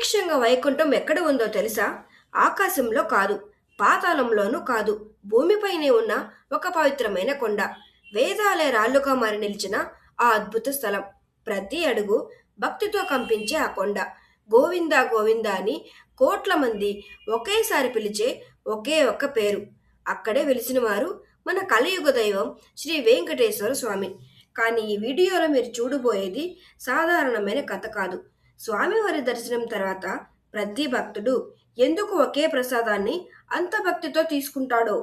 ప్రత్యక్షంగా వైకుంఠం ఎక్కడ ఉందో తెలుసా? ఆకాశంలో కాదు, పాతాళంలోనూ కాదు, భూమిపైనే ఉన్న ఒక పవిత్రమైన కొండ. వేదాలే రాళ్లుగా మారి నిలిచిన ఆ అద్భుత స్థలం. ప్రతి అడుగు భక్తితో కంపించే ఆ కొండ. గోవింద గోవింద అని కోట్ల మంది ఒకేసారి పిలిచే ఒకే ఒక్క పేరు. అక్కడే వెలిసిన వారు మన కలియుగ దైవం శ్రీ వెంకటేశ్వర స్వామి. కానీ ఈ వీడియోలో మీరు చూడబోయేది సాధారణమైన కథ కాదు. స్వామివారి దర్శనం తర్వాత ప్రతి భక్తుడు ఎందుకు ఒకే ప్రసాదాన్ని అంత భక్తితో తీసుకుంటాడో,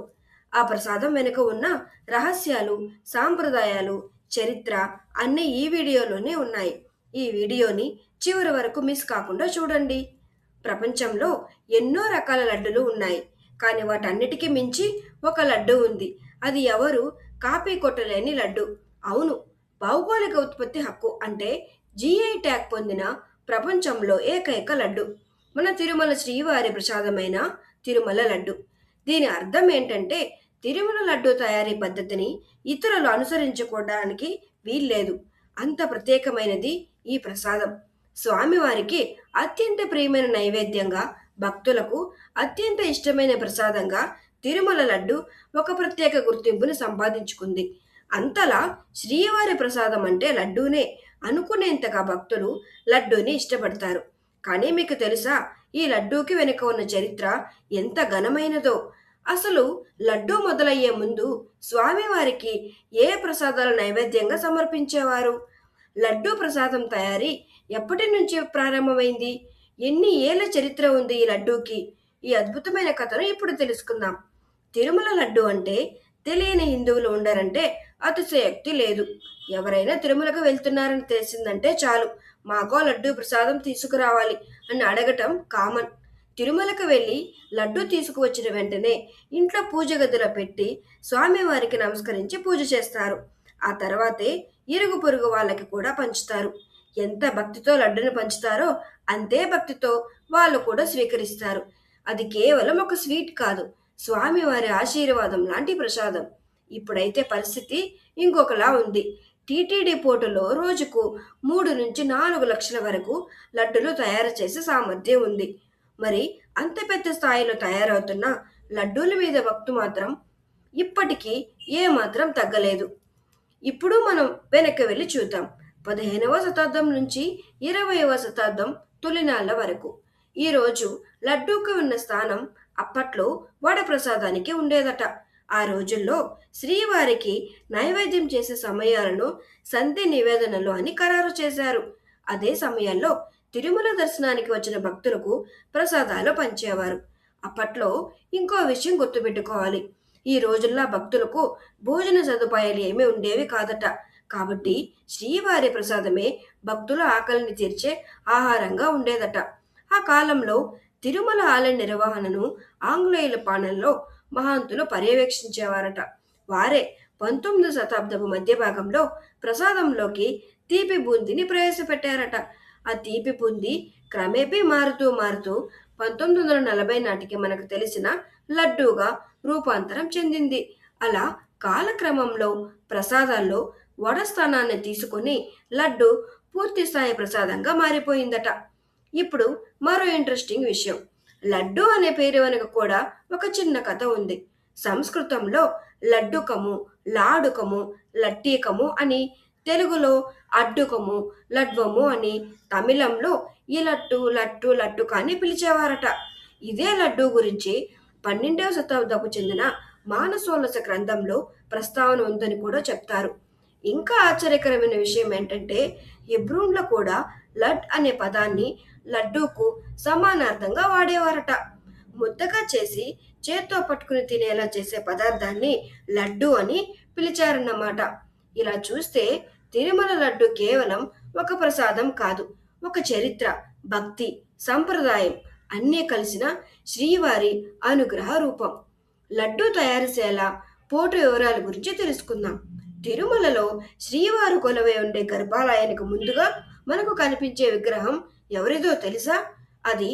ఆ ప్రసాదం వెనుక ఉన్న రహస్యాలు, సాంప్రదాయాలు, చరిత్ర అన్నీ ఈ వీడియోలోనే ఉన్నాయి. ఈ వీడియోని చివరి వరకు మిస్ కాకుండా చూడండి. ప్రపంచంలో ఎన్నో రకాల లడ్డులు ఉన్నాయి, కానీ వాటన్నిటికీ మించి ఒక లడ్డు ఉంది. అది ఎవరు కాపీ కొట్టలేని లడ్డు. అవును, భౌగోళిక ఉత్పత్తి హక్కు అంటే జిఐ ట్యాగ్ పొందిన ప్రపంచంలో ఏకైక లడ్డు మన తిరుమల శ్రీవారి ప్రసాదమైన తిరుమల లడ్డు. దీని అర్థం ఏంటంటే తిరుమల లడ్డు తయారీ పద్ధతిని ఇతరులు అనుసరించుకోవడానికి వీల్లేదు. అంత ప్రత్యేకమైనది ఈ ప్రసాదం. స్వామివారికి అత్యంత ప్రియమైన నైవేద్యంగా, భక్తులకు అత్యంత ఇష్టమైన ప్రసాదంగా తిరుమల లడ్డు ఒక ప్రత్యేక గుర్తింపుని సంపాదించుకుంది. అంతలా శ్రీవారి ప్రసాదం అంటే లడ్డూనే అనుకునేంతగా భక్తులు లడ్డూని ఇష్టపడతారు. కానీ మీకు తెలుసా, ఈ లడ్డూకి వెనుక ఉన్న చరిత్ర ఎంత ఘనమైనదో? అసలు లడ్డూ మొదలయ్యే ముందు స్వామివారికి ఏ ప్రసాదాలు నైవేద్యంగా సమర్పించేవారు? లడ్డూ ప్రసాదం తయారీ ఎప్పటి నుంచి ప్రారంభమైంది? ఎన్ని ఏళ్ల చరిత్ర ఉంది ఈ లడ్డూకి? ఈ అద్భుతమైన కథను ఇప్పుడు తెలుసుకుందాం. తిరుమల లడ్డు అంటే తెలియని హిందువులు ఉండరంటే అతిశయోక్తి లేదు. ఎవరైనా తిరుమలకు వెళ్తున్నారని తెలిసిందంటే చాలు, మాకో లడ్డు ప్రసాదం తీసుకురావాలి అని అడగటం కామన్. తిరుమలకు వెళ్ళి లడ్డు తీసుకువచ్చిన వెంటనే ఇంట్లో పూజ గదిలో పెట్టి స్వామివారికి నమస్కరించి పూజ చేస్తారు. ఆ తర్వాతే ఇరుగు పొరుగు వాళ్ళకి కూడా పంచుతారు. ఎంత భక్తితో లడ్డును పంచుతారో అంతే భక్తితో వాళ్ళు కూడా స్వీకరిస్తారు. అది కేవలం ఒక స్వీట్ కాదు, స్వామివారి ఆశీర్వాదం లాంటి ప్రసాదం. ఇప్పుడైతే పరిస్థితి ఇంకొకలా ఉంది. టీటీడీ పోర్టులో రోజుకు 3 నుంచి 4 లక్షల వరకు లడ్డులు తయారు చేసే సామర్థ్యం ఉంది. మరి అంత పెద్ద స్థాయిలో తయారవుతున్న లడ్డూల మీద భక్తు మాత్రం ఇప్పటికీ ఏమాత్రం తగ్గలేదు. ఇప్పుడు మనం వెనక్కి వెళ్ళి చూద్దాం. 15వ శతాబ్దం నుంచి 20వ శతాబ్దం తొలినాళ్ల వరకు ఈరోజు లడ్డూకి ఉన్న స్థానం అప్పట్లో వడప్రసాదానికి ఉండేదట. ఆ రోజుల్లో శ్రీవారికి నైవేద్యం చేసే సమయాలను సంధి నివేదనలు అని ఖరారు చేశారు. అదే సమయంలో తిరుమల దర్శనానికి వచ్చిన భక్తులకు ప్రసాదాలు పంచేవారు. అప్పట్లో ఇంకో విషయం గుర్తుపెట్టుకోవాలి. ఈ రోజుల్లో భక్తులకు భోజన సదుపాయాలు ఏమీ ఉండేవి కాదట. కాబట్టి శ్రీవారి ప్రసాదమే భక్తుల ఆకలిని తీర్చే ఆహారంగా ఉండేదట. ఆ కాలంలో తిరుమల ఆలయ నిర్వహణను ఆంగ్లేయుల పాలనలో మహాంతులు పర్యవేక్షించేవారట. వారే 19వ శతాబ్దపు మధ్య భాగంలో ప్రసాదంలోకి తీపి బూందీని ప్రవేశపెట్టారట. ఆ తీపి బూందీ క్రమేపీ మారుతూ మారుతూ 1940 నాటికి మనకు తెలిసిన లడ్డూగా రూపాంతరం చెందింది. అలా కాలక్రమంలో ప్రసాదాల్లో వడ స్థానాన్ని తీసుకుని లడ్డు పూర్తి స్థాయి ప్రసాదంగా మారిపోయిందట. ఇప్పుడు మరో ఇంట్రెస్టింగ్ విషయం. లడ్డు అనే పేరు వెనుక కూడా ఒక చిన్న కథ ఉంది. సంస్కృతంలో లడ్డుకము, లాడుకము, లట్టీకము అని, తెలుగులో అడ్డుకము, లడ్వము అని, తమిళంలో ఇలట్టు, లట్టు, లట్టుక అని పిలిచేవారట. ఇదే లడ్డు గురించి 12వ శతాబ్దపు చెందిన మానసోల్లస గ్రంథంలో ప్రస్తావన ఉందని కూడా చెప్తారు. ఇంకా ఆశ్చర్యకరమైన విషయం ఏంటంటే హెబ్రూన్లో కూడా లడ్ అనే పదాన్ని లడ్డూకు సమానార్థంగా వాడేవారట. ముద్దగా చేసి చేత్తో పట్టుకుని తినేలా చేసే పదార్థాన్ని లడ్డు అని పిలిచారన్నమాట. ఇలా చూస్తే తిరుమల లడ్డు కేవలం ఒక ప్రసాదం కాదు, ఒక చరిత్ర, భక్తి, సంప్రదాయం అన్నీ కలిసిన శ్రీవారి అనుగ్రహ రూపం. లడ్డు తయారుసేలా పోటు వివరాల గురించి తెలుసుకుందాం. తిరుమలలో శ్రీవారు కొలువై ఉండే గర్భాలయానికి ముందుగా మనకు కనిపించే విగ్రహం ఎవరిదో తెలుసా? అది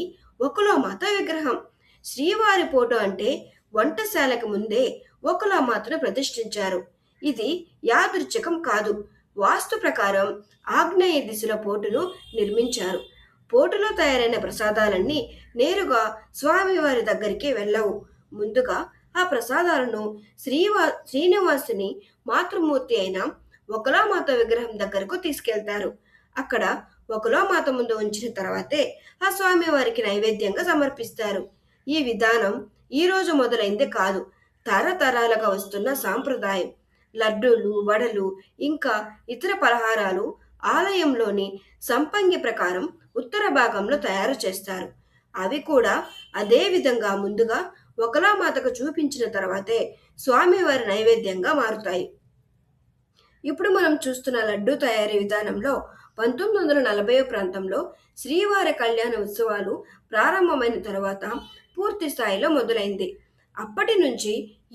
ఒకలోమాత విగ్రహం. శ్రీవారి పోటు అంటే వంటశాలకు ముందే ఒకలోమాతను ప్రతిష్ఠించారు. ఇది యాదృచ్ఛికం కాదు. వాస్తు ప్రకారం ఆగ్నేయ దిశలో పోటును నిర్మించారు. పోటులో తయారైన ప్రసాదాలన్నీ నేరుగా స్వామివారి దగ్గరికి వెళ్ళవు. ముందుగా ఆ ప్రసాదాలను శ్రీనివాసుని మాతృమూర్తి అయిన ఒకలామాత విగ్రహం దగ్గరకు తీసుకెళ్తారు. అక్కడ ఒకలామాత ముందు ఉంచిన తర్వాతే ఆ స్వామివారికి నైవేద్యంగా సమర్పిస్తారు. ఈ విధానం ఈ రోజు మొదలైంది కాదు, తరతరాలుగా వస్తున్న సాంప్రదాయం. లడ్డూలు, వడలు, ఇంకా ఇతర పలహారాలు ఆలయంలోని సంపంగి ప్రకారం ఉత్తర భాగంలో తయారు చేస్తారు. అవి కూడా అదే విధంగా ముందుగా ఒకలామాతకు చూపించిన తర్వాతే స్వామివారి నైవేద్యంగా మారుతాయి. ఇప్పుడు మనం చూస్తున్న లడ్డూ తయారీ విధానంలో 1940 ప్రాంతంలో శ్రీవారి కళ్యాణ ఉత్సవాలు ప్రారంభమైన తర్వాత పూర్తి స్థాయిలో మొదలైంది. అప్పటి నుంచి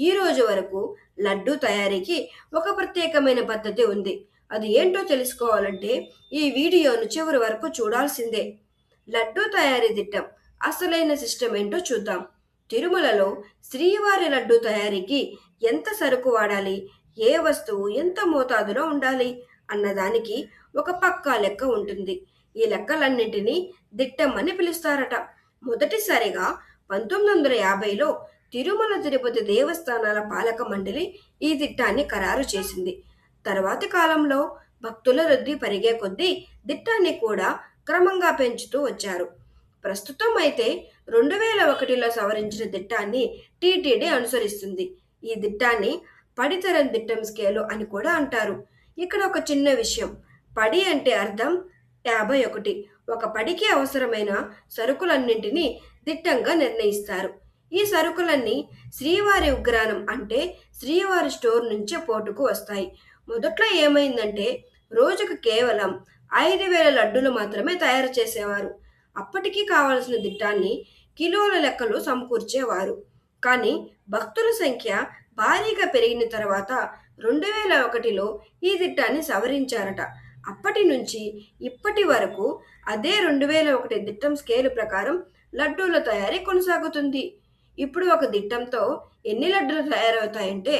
ఈ రోజు వరకు లడ్డూ తయారీకి ఒక ప్రత్యేకమైన పద్ధతి ఉంది. అది ఏంటో తెలుసుకోవాలంటే ఈ వీడియోను చివరి వరకు చూడాల్సిందే. లడ్డూ తయారీ దిట్టం అసలైన సిస్టమ్ ఏంటో చూద్దాం. తిరుమలలో శ్రీవారి లడ్డూ తయారీకి ఎంత సరుకు వాడాలి, ఏ వస్తువు ఎంత మోతాదులో ఉండాలి అన్నదానికి ఒక పక్కా లెక్క ఉంటుంది. ఈ లెక్కలన్నింటినీ దిట్టం అని పిలుస్తారట. మొదటిసారిగా 1950లో తిరుమల తిరుపతి దేవస్థానాల పాలక మండలి ఈ దిట్టాన్ని ఖరారు చేసింది. తర్వాతి కాలంలో భక్తుల రద్దీ పెరిగే కొద్దీ దిట్టాన్ని కూడా క్రమంగా పెంచుతూ వచ్చారు. ప్రస్తుతం అయితే 2001లో సవరించిన దిట్టాన్ని టీటీడీ అనుసరిస్తుంది. ఈ దిట్టాన్ని పడితరం దిట్టం స్కేలు అని కూడా అంటారు. ఇక్కడ ఒక చిన్న విషయం, పడి అంటే అర్థం 51. ఒక పడికి అవసరమైన సరుకులన్నింటినీ దిట్టంగా నిర్ణయిస్తారు. ఈ సరుకులన్నీ శ్రీవారి ఉగ్రాణం అంటే శ్రీవారి స్టోర్ నుంచే పోటుకు వస్తాయి. మొదట్లో ఏమైందంటే రోజుకు కేవలం 5,000 లడ్డూలు మాత్రమే తయారు చేసేవారు. అప్పటికి కావలసిన దిట్టాన్ని కిలోల లెక్కలు సమకూర్చేవారు. కానీ భక్తుల సంఖ్య భారీగా పెరిగిన తర్వాత 2001లో ఈ దిట్టాన్ని సవరించారట. అప్పటి నుంచి ఇప్పటి వరకు అదే 2001 దిట్టం స్కేలు ప్రకారం లడ్డూల తయారీ కొనసాగుతుంది. ఇప్పుడు ఒక దిట్టంతో ఎన్ని లడ్డూలు తయారవుతాయంటే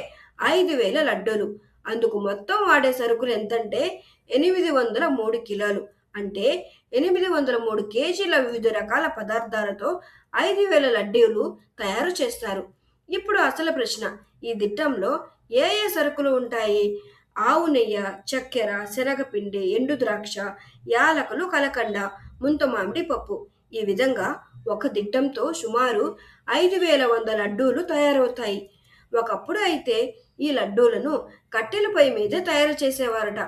5,000 లడ్డూలు. అందుకు మొత్తం వాడే సరుకులు ఎంతంటే 803 కిలోలు. అంటే 803 కేజీల వివిధ రకాల పదార్థాలతో 5,000 లడ్డూలు తయారు చేస్తారు. ఇప్పుడు అసలు ప్రశ్న, ఈ దిట్టంలో ఏ ఏ సరుకులు ఉంటాయి? ఆవు నెయ్యి, చక్కెర, శనగపిండి, ఎండు ద్రాక్ష, యాలకులు, కలకండ, ముంత మామిడి పప్పు. ఈ విధంగా ఒక దిట్టంతో సుమారు 5,100 లడ్డూలు తయారవుతాయి. ఒకప్పుడు అయితే ఈ లడ్డూలను కట్టెలపై మీదే తయారు చేసేవారట.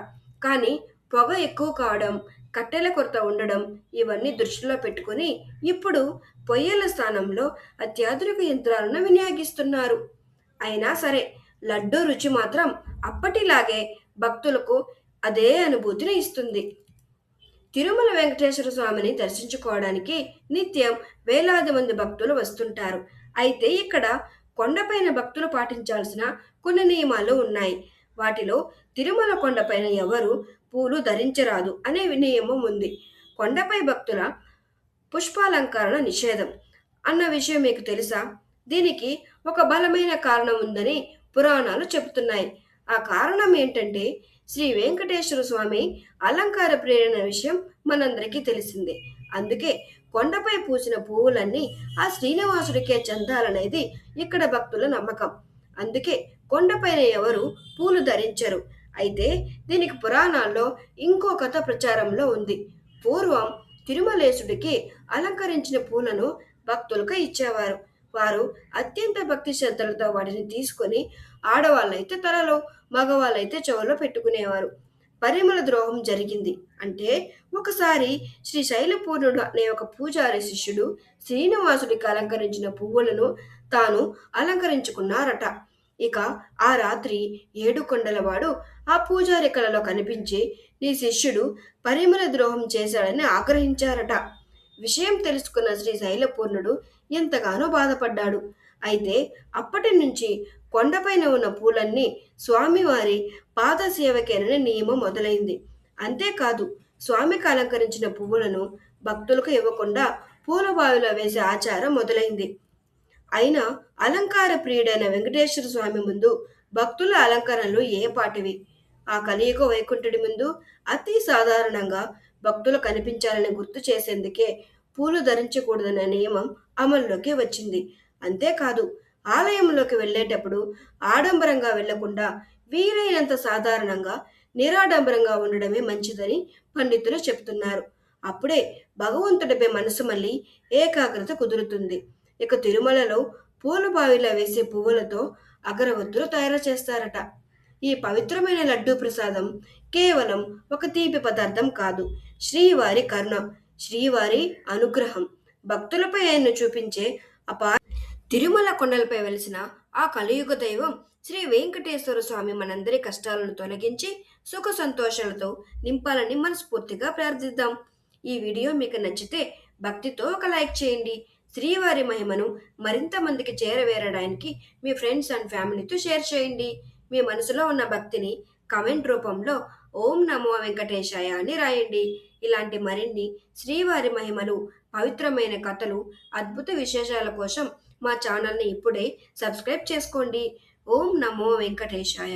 కానీ పొగ ఎక్కువ కావడం, కట్టెల కొరత ఉండడం ఇవన్నీ దృష్టిలో పెట్టుకుని ఇప్పుడు పొయ్యిల స్థానంలో అత్యాధునిక యంత్రాలను వినియోగిస్తున్నారు. అయినా సరే లడ్డూ రుచి మాత్రం అప్పటిలాగే భక్తులకు అదే అనుభూతిని ఇస్తుంది. తిరుమల వెంకటేశ్వర స్వామిని దర్శించుకోవడానికి నిత్యం వేలాది మంది భక్తులు వస్తుంటారు. అయితే ఇక్కడ కొండపైన భక్తులు పాటించాల్సిన కొన్ని నియమాలు ఉన్నాయి. వాటిలో తిరుమల కొండపైన ఎవరు పూలు ధరించరాదు అనే నియమం ఉంది. కొండపై భక్తుల పుష్పాలంకరణ నిషేధం అన్న విషయం మీకు తెలుసా? దీనికి ఒక బలమైన కారణం ఉందని పురాణాలు చెబుతున్నాయి. ఆ కారణం ఏంటంటే శ్రీ వెంకటేశ్వర స్వామి అలంకార ప్రేరణ విషయం మనందరికీ తెలిసిందే. అందుకే కొండపై పూసిన పువ్వులన్నీ ఆ శ్రీనివాసుడికే చెందాలనేది ఇక్కడ భక్తుల నమ్మకం. అందుకే కొండపైన ఎవరు పూలు ధరించరు. అయితే దీనికి పురాణాల్లో ఇంకో కథ ప్రచారంలో ఉంది. పూర్వం తిరుమలేశుడికి అలంకరించిన పూలను భక్తులకు ఇచ్చేవారు. వారు అత్యంత భక్తి శ్రద్ధలతో వాటిని తీసుకొని ఆడవాళ్ళైతే తలలో, మగవాళ్ళైతే చెవులో పెట్టుకునేవారు. పరిమళ ద్రోహం జరిగింది అంటే ఒకసారి శ్రీ శైలపూర్ణుడు అనే ఒక పూజారి శిష్యుడు శ్రీనివాసుడికి అలంకరించిన పువ్వులను తాను అలంకరించుకున్నారట. ఇక ఆ రాత్రి ఏడుకొండలవాడు ఆ పూజారి కలలో కనిపించి నీ శిష్యుడు పరిమళ ద్రోహం చేశాడని ఆగ్రహించారట. విషయం తెలుసుకున్న శ్రీ శైలపూర్ణుడు ఎంతగానో బాధపడ్డాడు. అయితే అప్పటి నుంచి కొండపైన ఉన్న పూలన్నీ స్వామివారి పాదసేవకేనని నియమం మొదలైంది. అంతేకాదు స్వామికి అలంకరించిన పువ్వులను భక్తులకు ఇవ్వకుండా పూలబావిలో వేసే ఆచారం మొదలైంది. అయినా అలంకార ప్రియుడైన వెంకటేశ్వర స్వామి ముందు భక్తుల అలంకరణలు ఏ పాటివి? ఆ కలియుగ వైకుంఠుడి ముందు అతి సాధారణంగా భక్తులు కనిపించాలని గుర్తు చేసేందుకే పూలు ధరించకూడదనే నియమం అమల్లోకి వచ్చింది. అంతేకాదు, ఆలయంలోకి వెళ్ళేటప్పుడు ఆడంబరంగా వెళ్లకుండా వీలైనంత సాధారణంగా నిరాడంబరంగా ఉండడమే మంచిదని పండితులు చెబుతున్నారు. అప్పుడే భగవంతుడిపై మనసు మళ్ళీ ఏకాగ్రత కుదురుతుంది. ఇక తిరుమలలో పూల బావిలో వేసే పువ్వులతో అగరవత్తులు తయారు చేస్తారట. ఈ పవిత్రమైన లడ్డూ ప్రసాదం కేవలం ఒక తీపి పదార్థం కాదు, శ్రీవారి కరుణ, శ్రీవారి అనుగ్రహం, భక్తులపై ఆయన చూపించే అపార. తిరుమల కొండలపై వెలిసిన ఆ కలియుగ దైవం శ్రీ వెంకటేశ్వర స్వామి మనందరి కష్టాలను తొలగించి సుఖ సంతోషాలతో నింపాలని మనస్ఫూర్తిగా ప్రార్థిద్దాం. ఈ వీడియో మీకు నచ్చితే భక్తితో ఒక లైక్ చేయండి. శ్రీవారి మహిమను మరింత మందికి చేరవేరడానికి మీ ఫ్రెండ్స్ అండ్ ఫ్యామిలీతో షేర్ చేయండి. మీ మనసులో ఉన్న భక్తిని కమెంట్ రూపంలో ఓం నమో వెంకటేశాయ అని రాయండి. ఇలాంటి మరిన్ని శ్రీవారి మహిమలు, పవిత్రమైన కథలు, అద్భుత విశేషాల కోసం మా ఛానల్ని ఇప్పుడే సబ్స్క్రైబ్ చేసుకోండి. ఓం నమో వెంకటేశాయ.